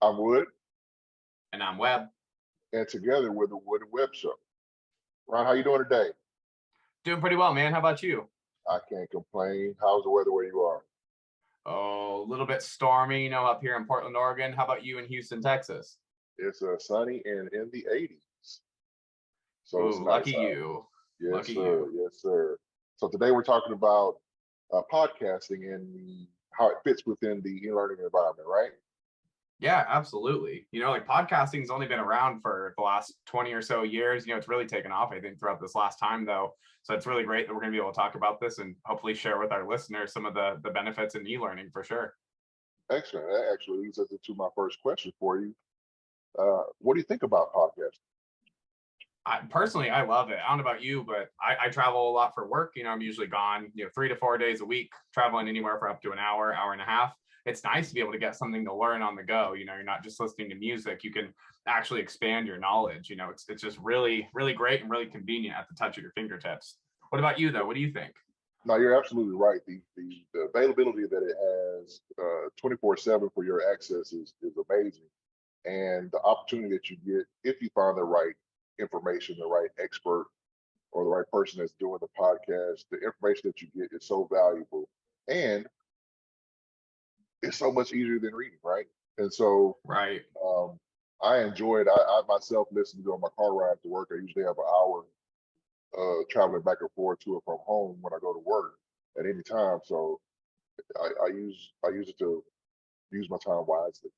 I'm Wood, And I'm Webb. and together we're the Wood and Webb Show. Ron, how you doing today? Doing pretty well, man. How about you? I can't complain. How's the weather where you are? Oh, a little bit stormy, up here in Portland, Oregon. How about you in Houston, Texas? It's sunny and in the 80s, so it's Ooh, nice lucky out. you. Yes, Lucky sir. you. Yes, sir. So today we're talking about podcasting and how it fits within the e-learning environment, right? Yeah, absolutely. Like podcasting's only been around for the last 20 or so years. It's really taken off, I think, throughout this last time, though. So it's really great that we're going to be able to talk about this and hopefully share with our listeners some of the benefits in e-learning for sure. Excellent. That actually leads us into my first question for you. What do you think about podcasting? I love it. I don't know about you, but I travel a lot for work. I'm usually gone, 3 to 4 days a week, traveling anywhere for up to an hour, hour and a half. It's nice to be able to get something to learn on the go. You're not just listening to music. You can actually expand your knowledge. It's just really, really great and really convenient at the touch of your fingertips. What about you, though? What do you think? No, you're absolutely right. The availability that it has 24/7 for your access is amazing. And the opportunity that you get if you find the right information, the right expert, or the right person that's doing the podcast, the information that you get is so valuable. And it's so much easier than reading, right? And so Right. um, I enjoy it. I myself listen to on my car ride to work. I usually have an hour traveling back and forth to and from home when I go to work at any time. So I use it to use my time wisely.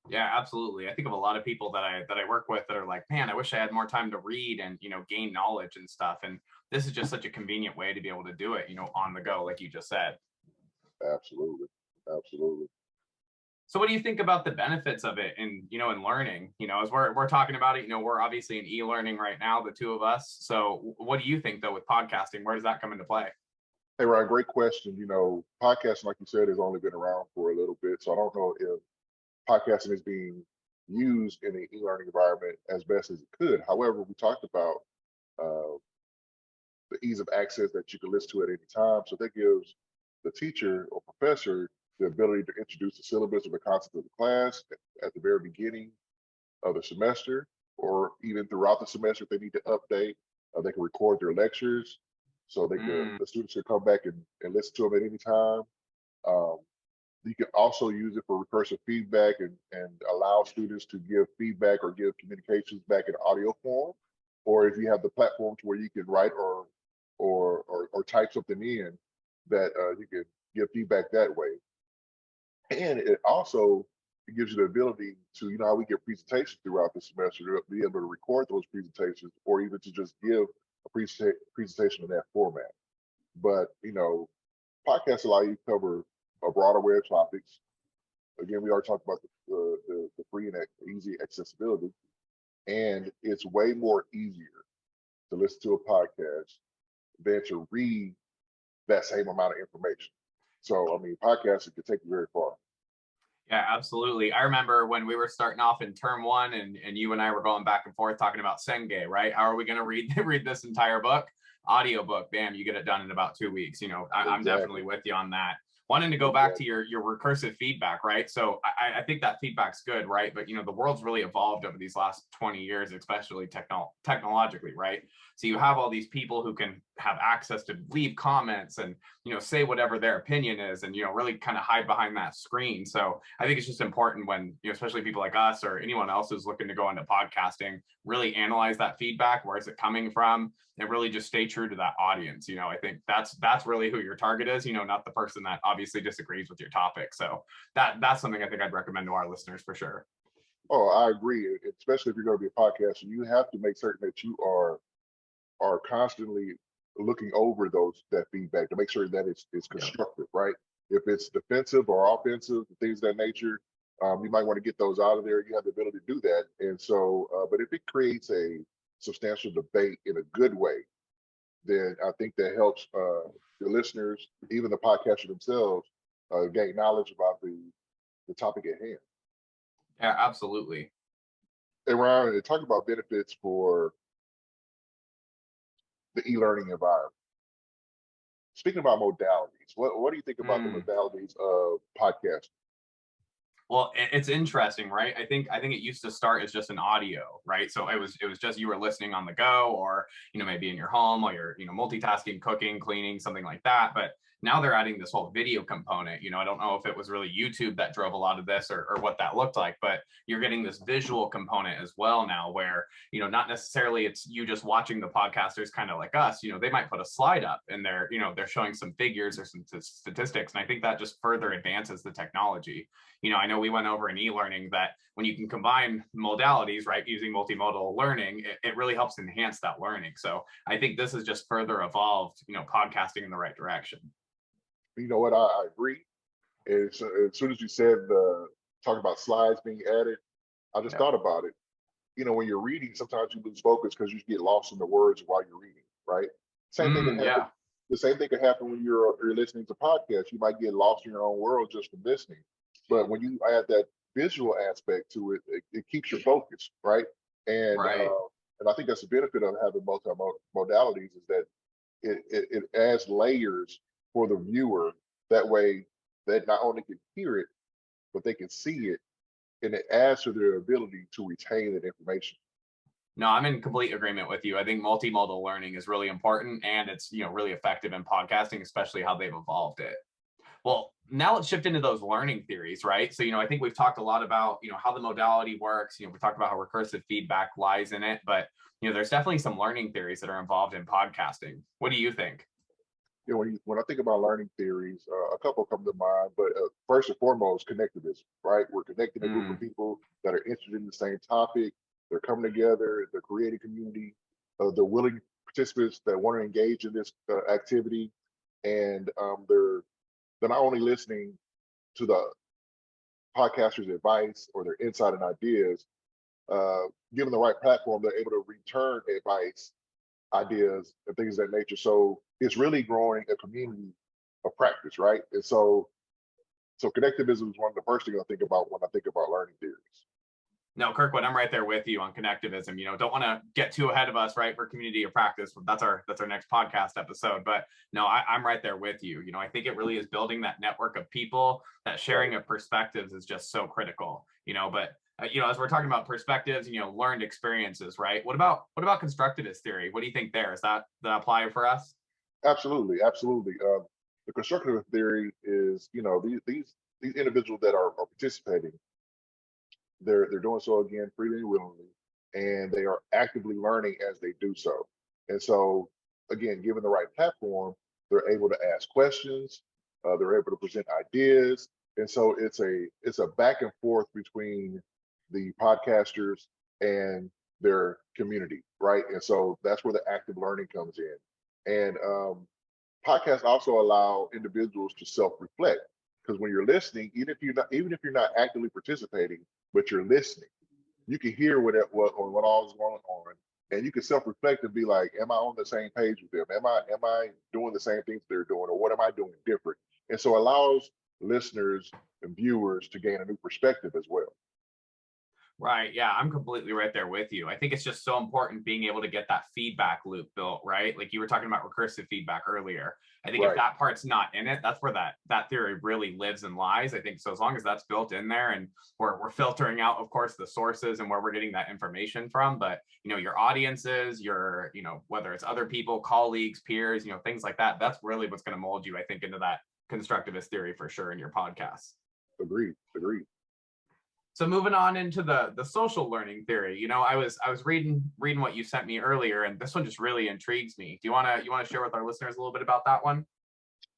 Yeah, absolutely. I think of a lot of people that I work with that are like, man, I wish I had more time to read and gain knowledge and stuff. And this is just such a convenient way to be able to do it, on the go, like you just said. Absolutely, absolutely. So what do you think about the benefits of it in learning? As we're talking about it, we're obviously in e-learning right now, the two of us. So what do you think though with podcasting? Where does that come into play? Hey, Ryan, great question. Podcasting, like you said, has only been around for a little bit, so I don't know if podcasting is being used in an e-learning environment as best as it could. However, we talked about uh, the ease of access that you can listen to at any time. So that gives the teacher or professor the ability to introduce the syllabus or the concept of the class at the very beginning of the semester, or even throughout the semester if they need to update. They can record their lectures, so Mm, the students can come back and listen to them at any time. Um, you can also use it for recursive feedback and allow students to give feedback or give communications back in audio form. Or if you have the platform to where you can write or type something in that you can give feedback that way. And it also it gives you the ability to, how we get presentations throughout the semester, to be able to record those presentations or even to just give a presentation in that format. But, podcasts allow you to cover a broader array of topics. Again, we already talked about the free and easy accessibility, and it's way more easier to listen to a podcast than to read that same amount of information. So, I mean, podcasting can take you very far. yeah, absolutely. I remember when we were starting off in term one and you and I were going back and forth talking about Senge, right? How are we going to read this entire book? Audiobook, bam, you get it done in about 2 weeks. I'm definitely Exactly. with you on that. Wanting to go back to Exactly. your recursive feedback, right? So I think that feedback's good, right? But the world's really evolved over these last 20 years, especially technologically, right? So you have all these people who can have access to leave comments and say whatever their opinion is and really kind of hide behind that screen. So I think it's just important when especially people like us or anyone else who's looking to go into podcasting, really analyze that feedback. Where is it coming from? And really just stay true to that audience. I think that's really who your target is, not the person that obviously disagrees with your topic. So that's something I think I'd recommend to our listeners for sure. Oh, I agree. Especially if you're going to be a podcaster, you have to make certain that you are constantly looking over that feedback to make sure that it's Yep. constructive, right? If it's defensive or offensive, things of that nature, you might want to get those out of there. You have the ability to do that. And so, but if it creates a substantial debate in a good way, then I think that helps the listeners, even the podcaster themselves, gain knowledge about the topic at hand. Yeah, absolutely. And Ryan, talk about benefits for the e-learning environment. Speaking about modalities, what do you think about the Mm. modalities of podcasting? Well, it's interesting, right? I think it used to start as just an audio, right? So it was just you were listening on the go, or maybe in your home while you're multitasking, cooking, cleaning, something like that. But now they're adding this whole video component. I don't know if it was really YouTube that drove a lot of this, or what that looked like, but you're getting this visual component as well now, where not necessarily it's you just watching the podcasters kind of like us. They might put a slide up and they're showing some figures or some statistics, and I think that just further advances the technology. I know we went over in e-learning that when you can combine modalities, right, using multimodal learning, it really helps enhance that learning. So I think this has just further evolved, podcasting in the right direction. You know what? I agree. As soon as you said talk about slides being added, I just Yeah. thought about it. When you're reading, sometimes you lose focus because you get lost in the words while you're reading, right? Same thing can happen. Yeah. The same thing can happen when you're listening to podcasts. You might get lost in your own world just from listening. But when you add that visual aspect to it, it keeps your focus, right? Right. And I think that's the benefit of having modalities is that it adds layers for the viewer. That way, they not only can hear it, but they can see it, and it adds to their ability to retain that information. No, I'm in complete agreement with you. I think multimodal learning is really important, and it's really effective in podcasting, especially how they've evolved it. Well, now let's shift into those learning theories, right? So, I think we've talked a lot about, how the modality works. We talked about how recursive feedback lies in it, but, there's definitely some learning theories that are involved in podcasting. What do you think? When I think about learning theories, a couple come to mind, but first and foremost, connectivism, right? We're connecting a group of Mm, people that are interested in the same topic. They're coming together, they're creating community, they're willing participants that want to engage in this activity, and they're not only listening to the podcaster's advice or their insight and ideas, uh, given the right platform, they're able to return advice, ideas, and things of that nature. So it's really growing a community of practice, right? And so connectivism is one of the first things I think about when I think about learning theories. no, Kirkwood, I'm right there with you on connectivism. Don't want to get too ahead of us, right? For community of practice, that's our next podcast episode. But no, I'm right there with you. I think it really is building that network of people. That sharing Right. of perspectives is just so critical. But as we're talking about perspectives, learned experiences, right? What about constructivist theory? What do you think there? Is that apply for us? Absolutely, absolutely. The constructive theory is, these individuals that are participating, they're doing so again freely and willingly, and they are actively learning as they do so. And so, again, given the right platform, they're able to ask questions, they're able to present ideas, and so it's a back and forth between the podcasters and their community, right? And so that's where the active learning comes in. And podcasts also allow individuals to self-reflect, because when you're listening, even if you're not actively participating, but you're listening, you can hear what all is going on, and you can self-reflect and be like, am I on the same page with them? Am I doing the same things they're doing, or what am I doing different? And so it allows listeners and viewers to gain a new perspective as well. Right. Yeah, I'm completely right there with you. I think it's just so important being able to get that feedback loop built, right? Like you were talking about recursive feedback earlier. I think if Right. that part's not in it, that's where that theory really lives and lies. I think so as long as that's built in there, and we're filtering out, of course, the sources and where we're getting that information from, but your audiences, your, whether it's other people, colleagues, peers, things like that, that's really what's going to mold you, I think, into that constructivist theory for sure in your podcast. Agreed. Agreed. So moving on into the social learning theory, I was reading what you sent me earlier, and this one just really intrigues me. Do you want to share with our listeners a little bit about that one?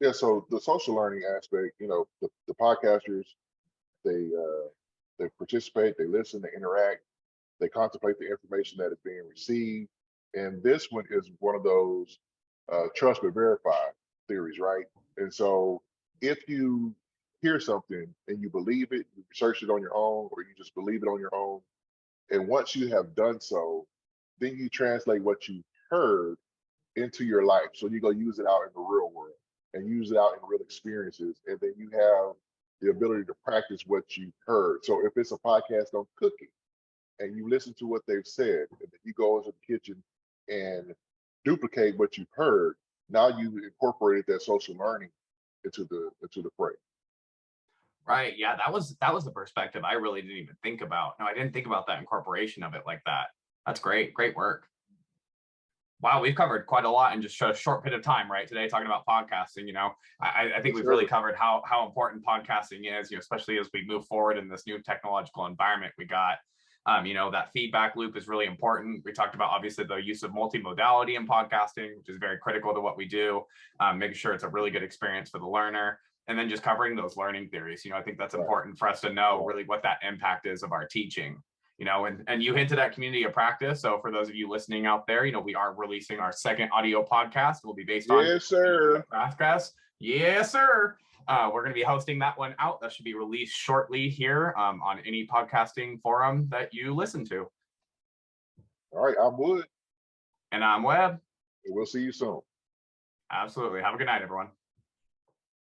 Yeah. So the social learning aspect, the podcasters, they participate, they listen, they interact, they contemplate the information that is being received. And this one is one of those trust but verify theories, right? And so if you hear something and you believe it, you research it on your own, or you just believe it on your own, and once you have done so, then you translate what you heard into your life. So you go use it out in the real world and use it out in real experiences. And then you have the ability to practice what you heard. So if it's a podcast on cooking and you listen to what they've said, and then you go into the kitchen and duplicate what you've heard, now you incorporated that social learning into the fray. Right. Yeah, that was the perspective I really didn't even think about. No, I didn't think about that incorporation of it like that. That's great. Great work. Wow, we've covered quite a lot in just a short bit of time, right? Today, talking about podcasting. I think Yes, we've really sir. covered how important podcasting is. Especially as we move forward in this new technological environment we got. That feedback loop is really important. We talked about obviously the use of multimodality in podcasting, which is very critical to what we do. Making sure it's a really good experience for the learner, and then just covering those learning theories. I think that's Right. important for us to know Right. really what that impact is of our teaching. And you hinted at community of practice. So for those of you listening out there, we are releasing our second audio podcast. It will be based on Yes, community sir. of practice. Yes, sir. We're going to be hosting that one out. That should be released shortly here on any podcasting forum that you listen to. All right, I'm Wood, And I'm Webb. and we'll see you soon. Absolutely. Have a good night, everyone.